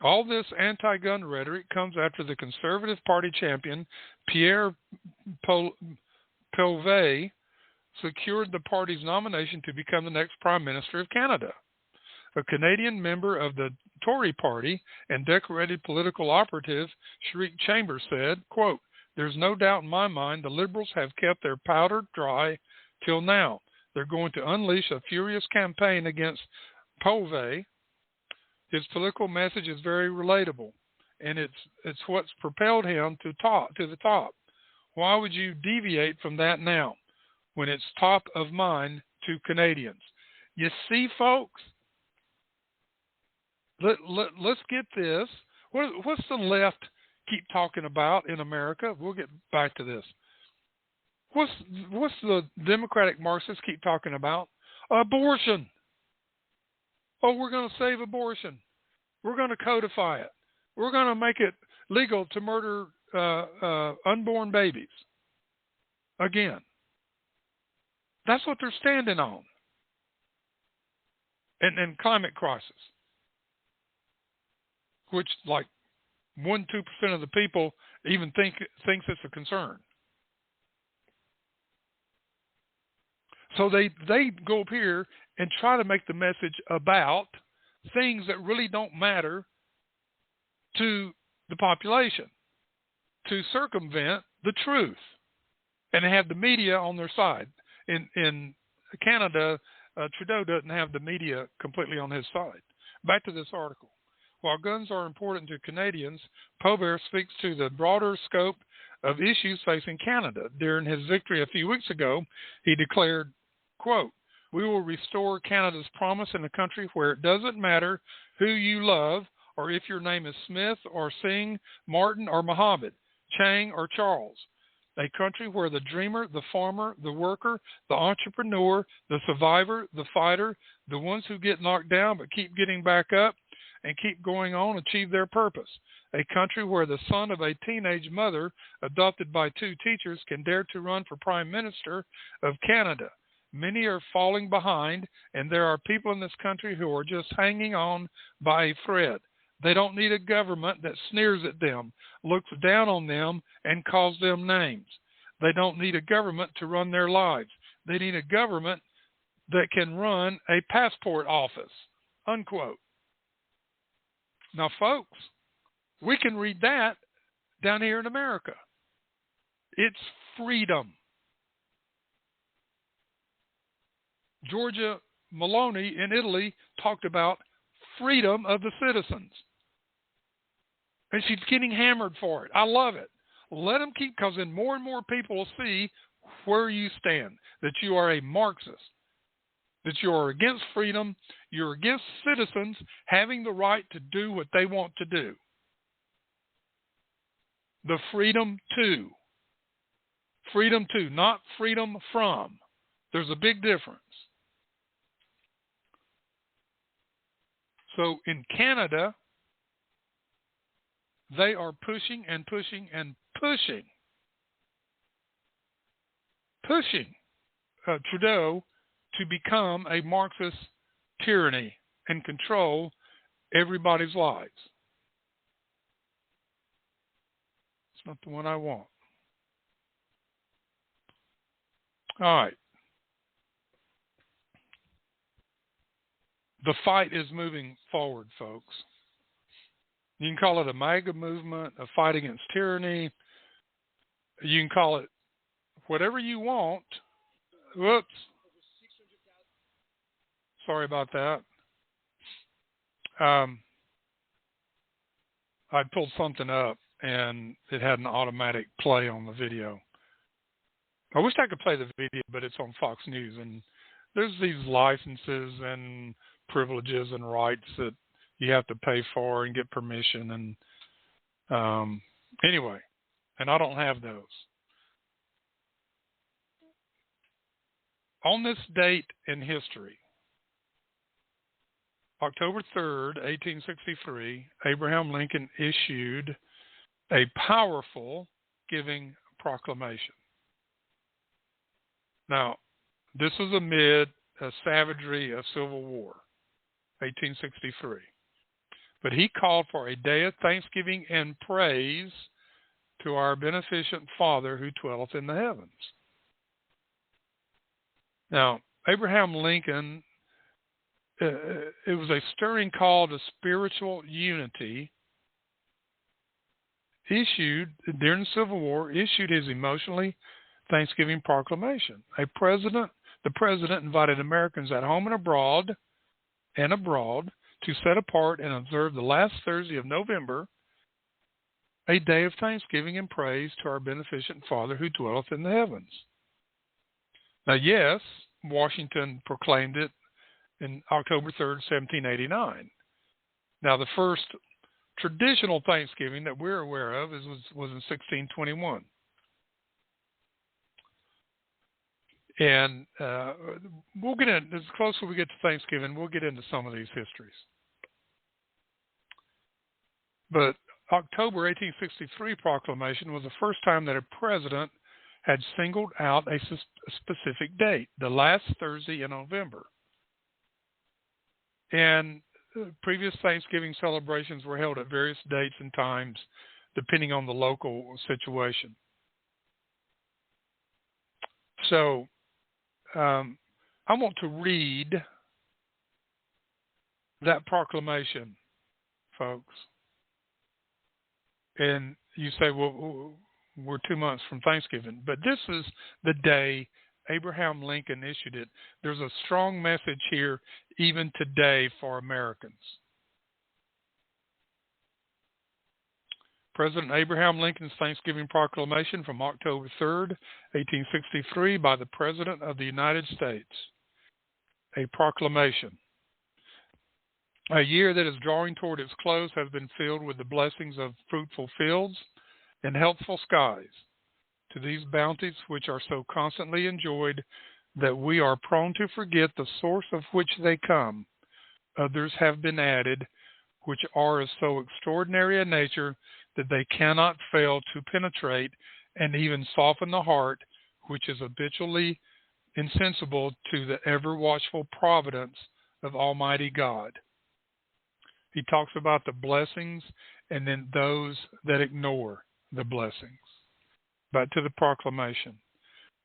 All this anti-gun rhetoric comes after the Conservative Party champion Pierre Poilievre secured the party's nomination to become the next Prime Minister of Canada. A Canadian member of the Tory party and decorated political operative Shriek Chambers said, quote, "There's no doubt in my mind the Liberals have kept their powder dry till now. They're going to unleash a furious campaign against Poilievre. His political message is very relatable, and it's what's propelled him to the top. Why would you deviate from that now, when it's top of mind to Canadians?" You see, folks? Let's get this. What's the left keep talking about in America? We'll get back to this. What's the Democratic Marxists keep talking about? Abortion. Oh, we're going to save abortion. We're going to codify it. We're going to make it legal to murder unborn babies. Again, that's what they're standing on. And climate crisis, which like 1-2% of the people even thinks it's a concern. So they go up here and try to make the message about things that really don't matter to the population, to circumvent the truth, and have the media on their side. In Canada, Trudeau doesn't have the media completely on his side. Back to this article. While guns are important to Canadians, Poilievre speaks to the broader scope of issues facing Canada. During his victory a few weeks ago, he declared, quote, "We will restore Canada's promise in a country where it doesn't matter who you love or if your name is Smith or Singh, Martin or Mohammed, Chang or Charles. a country where the dreamer, the farmer, the worker, the entrepreneur, the survivor, the fighter, the ones who get knocked down but keep getting back up and keep going on, achieve their purpose. A country where the son of a teenage mother adopted by two teachers can dare to run for Prime Minister of Canada. Many are falling behind, and there are people in this country who are just hanging on by a thread. They don't need a government that sneers at them, looks down on them, and calls them names. They don't need a government to run their lives. They need a government that can run a passport office, unquote. Now, folks, we can read that down here in America. It's freedom. Giorgia Meloni in Italy talked about freedom of the citizens. And she's getting hammered for it. I love it. Let them keep, because then more and more people will see where you stand, that you are a Marxist, that you are against freedom, you're against citizens having the right to do what they want to do. The freedom to. Freedom to, not freedom from. There's a big difference. So in Canada, they are pushing and pushing and pushing Trudeau to become a Marxist tyranny and control everybody's lives. It's not the one I want. All right. The fight is moving forward, folks. You can call it a MAGA movement, a fight against tyranny. You can call it whatever you want. Whoops. Sorry about that. I pulled something up, and it had an automatic play on the video. I wish I could play the video, but it's on Fox News, and there's these licenses and privileges and rights that you have to pay for and get permission, and anyway, and I don't have those. On this date in history, October 3rd, 1863, Abraham Lincoln issued a powerful giving proclamation. Now, this was amid a savagery of Civil War, 1863. But he called for a day of thanksgiving and praise to our beneficent Father who dwelleth in the heavens. Now, Abraham Lincoln, it was a stirring call to spiritual unity, issued during the Civil War, issued his emotionally Thanksgiving proclamation. The president invited Americans at home and abroad to set apart and observe the last Thursday of November a day of thanksgiving and praise to our beneficent Father who dwelleth in the heavens. Now, yes, Washington proclaimed it in October 3rd, 1789. Now, the first traditional Thanksgiving that we're aware of was in 1621. And we'll get in, as close as we get to Thanksgiving, we'll get into some of these histories. But October 1863 proclamation was the first time that a president had singled out a specific date, the last Thursday in November. And previous Thanksgiving celebrations were held at various dates and times, depending on the local situation. So, I want to read that proclamation, folks. And you say, well, we're 2 months from Thanksgiving. But this is the day Abraham Lincoln issued it. There's a strong message here even today for Americans. President Abraham Lincoln's Thanksgiving Proclamation from October 3rd, 1863, by the President of the United States. A proclamation. A year that is drawing toward its close has been filled with the blessings of fruitful fields and healthful skies. to these bounties which are so constantly enjoyed that we are prone to forget the source of which they come. Others have been added, which are of so extraordinary a nature that they cannot fail to penetrate and even soften the heart, which is habitually insensible to the ever-watchful providence of Almighty God. He talks about the blessings and then those that ignore the blessings. Back to the proclamation.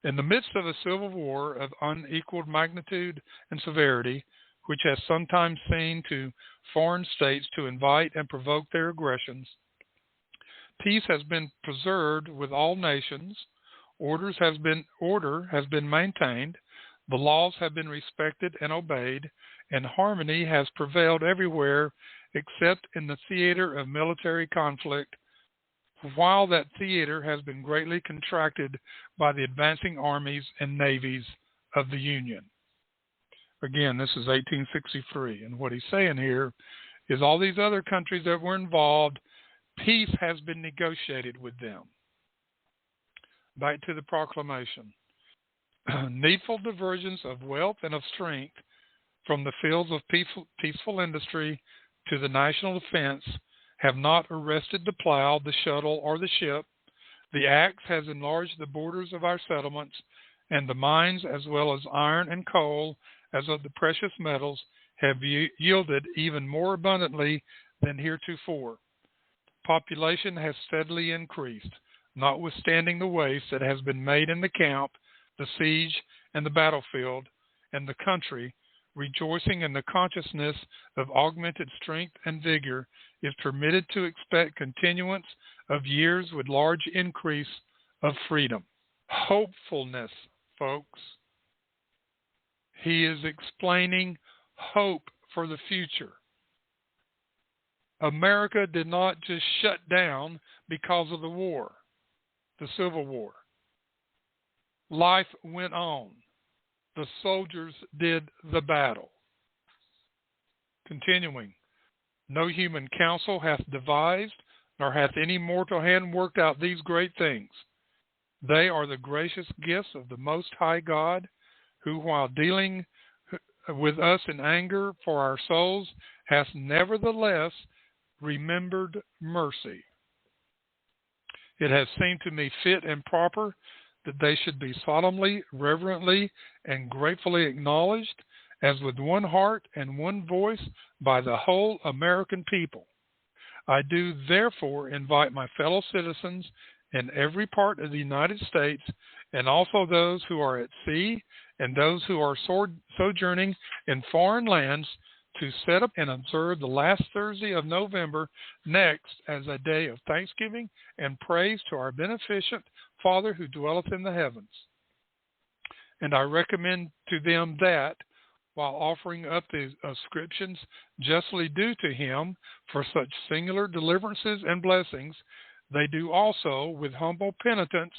In the midst of a civil war of unequaled magnitude and severity, which has sometimes seen to foreign states to invite and provoke their aggressions, peace has been preserved with all nations, order has been maintained, the laws have been respected and obeyed, and harmony has prevailed everywhere except in the theater of military conflict, while that theater has been greatly contracted by the advancing armies and navies of the Union. Again, this is 1863, and what he's saying here is all these other countries that were involved, peace has been negotiated with them. Back to the proclamation. Needful diversions of wealth and of strength from the fields of peaceful industry to the national defense have not arrested the plow, the shuttle, or the ship. The axe has enlarged the borders of our settlements, and the mines, as well as iron and coal, as of the precious metals, have yielded even more abundantly than heretofore. Population has steadily increased, notwithstanding the waste that has been made in the camp, the siege, and the battlefield, and the country, rejoicing in the consciousness of augmented strength and vigor, is permitted to expect continuance of years with large increase of freedom. Hopefulness, folks. He is explaining hope for the future. America did not just shut down because of the war, the Civil War. Life went on. The soldiers did the battle. Continuing, no human counsel hath devised, nor hath any mortal hand worked out these great things. They are the gracious gifts of the Most High God, who, while dealing with us in anger for our souls, hath nevertheless remembered mercy. It has seemed to me fit and proper that they should be solemnly, reverently, and gratefully acknowledged as with one heart and one voice by the whole American people. I do therefore invite my fellow citizens in every part of the United States, and also those who are at sea and those who are sojourning in foreign lands, to set up and observe the last Thursday of November next as a day of thanksgiving and praise to our beneficent Father who dwelleth in the heavens. And I recommend to them that, while offering up the ascriptions justly due to him for such singular deliverances and blessings, they do also, with humble penitence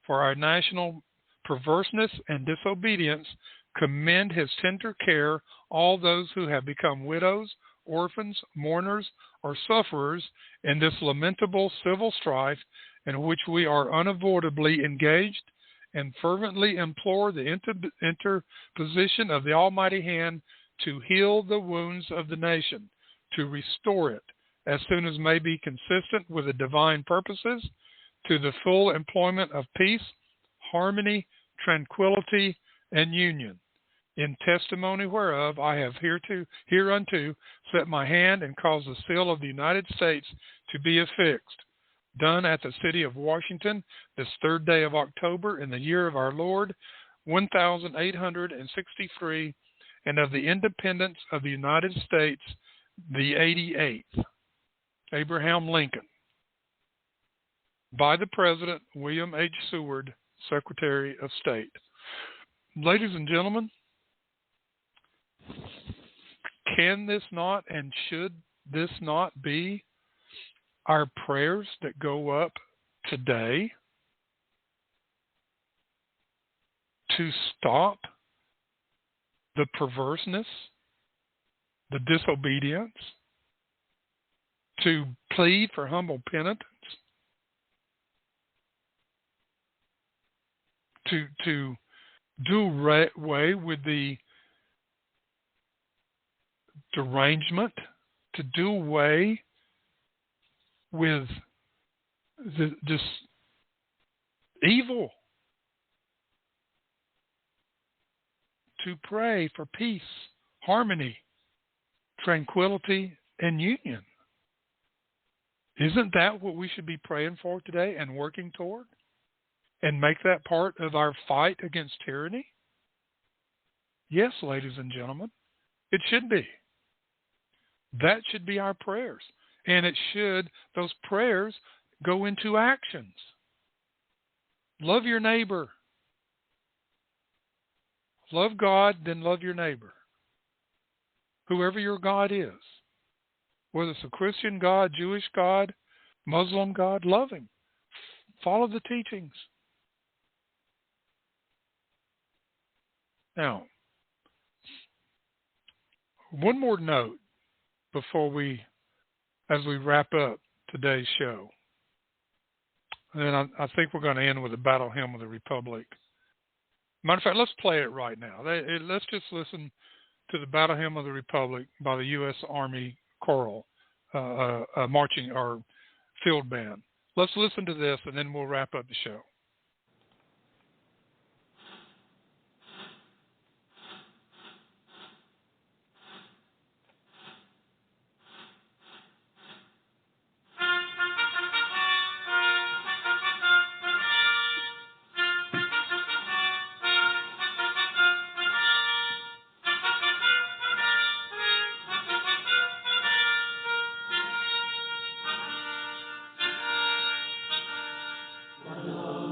for our national perverseness and disobedience, commend his tender care all those who have become widows, orphans, mourners, or sufferers in this lamentable civil strife in which we are unavoidably engaged, and fervently implore the interposition of the Almighty hand to heal the wounds of the nation, to restore it, as soon as may be consistent with the divine purposes, to the full employment of peace, harmony, tranquility, and union. In testimony whereof I have hereunto set my hand and caused the seal of the United States to be affixed, done at the city of Washington, this 3rd day of October, in the year of our Lord, 1863, and of the independence of the United States, the 88th. Abraham Lincoln. By the President, William H. Seward, Secretary of State. Ladies and gentlemen, can this not and should this not be our prayers that go up today to stop the perverseness, the disobedience, to plead for humble penitence? to do away with the derangement, to do away with this evil, to pray for peace, harmony, tranquility, and union. Isn't that what we should be praying for today and working toward? And make that part of our fight against tyranny? Yes, ladies and gentlemen, it should be. That should be our prayers. And those prayers go into actions. Love your neighbor. Love God, then love your neighbor. Whoever your God is. Whether it's a Christian God, Jewish God, Muslim God, love him. Follow the teachings. Now, one more note as we wrap up today's show. And then I think we're going to end with the Battle Hymn of the Republic. Matter of fact, let's play it right now. Let's just listen to the Battle Hymn of the Republic by the U.S. Army Choral, marching or field band. Let's listen to this, and then we'll wrap up the show. Love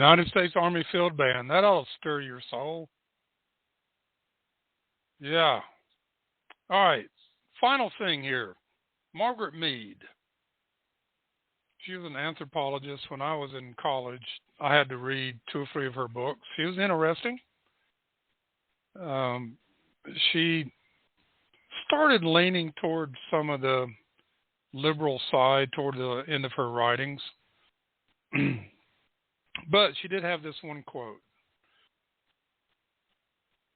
United States Army Field Band. That ought to stir your soul. Yeah. All right. Final thing here. Margaret Mead. She was an anthropologist. When I was in college, I had to read 2 or 3 of her books. She was interesting. She started leaning toward some of the liberal side toward the end of her writings. But she did have this one quote.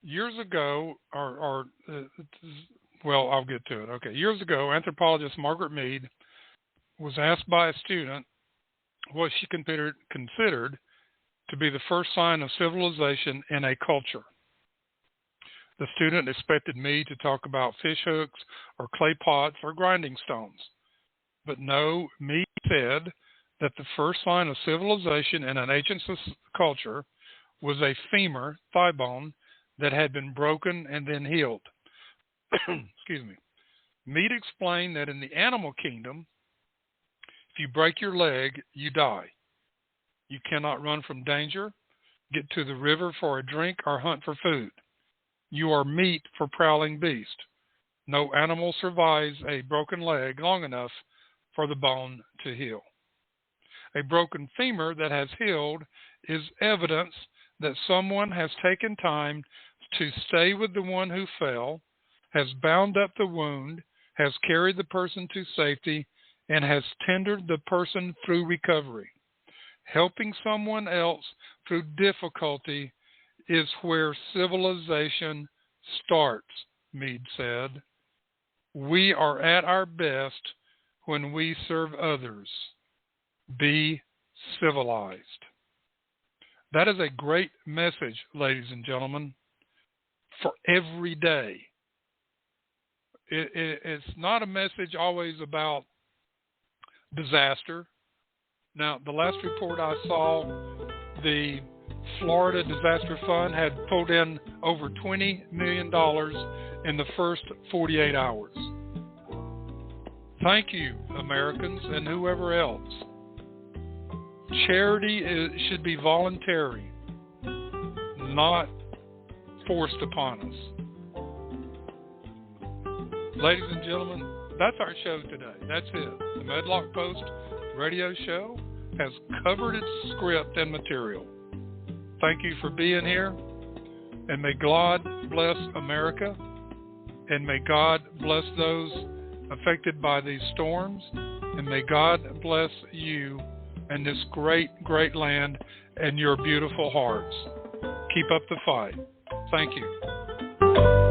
Years ago, well, I'll get to it. Okay. Years ago, anthropologist Margaret Mead was asked by a student what she considered to be the first sign of civilization in a culture. The student expected Mead to talk about fish hooks or clay pots or grinding stones. But no, Mead said that the first sign of civilization in an ancient culture was a femur, thigh bone, that had been broken and then healed. Excuse me. Mead explained that in the animal kingdom, if you break your leg, you die. You cannot run from danger, get to the river for a drink, or hunt for food. You are meat for prowling beasts. No animal survives a broken leg long enough for the bone to heal. A broken femur that has healed is evidence that someone has taken time to stay with the one who fell, has bound up the wound, has carried the person to safety, and has tended the person through recovery. Helping someone else through difficulty is where civilization starts, Mead said. We are at our best when we serve others. Be civilized. That is a great message, ladies and gentlemen, for every day. It's not a message always about disaster. Now, the last report I saw, the Florida Disaster Fund had pulled in over $20 million in the first 48 hours. Thank you, Americans and whoever else. Charity should be voluntary, not forced upon us. Ladies and gentlemen, that's our show today. That's it. The Medlock Post radio show has covered its script and material. Thank you for being here, and may God bless America, and may God bless those affected by these storms, and may God bless you and this great, great land and your beautiful hearts. Keep up the fight. Thank you.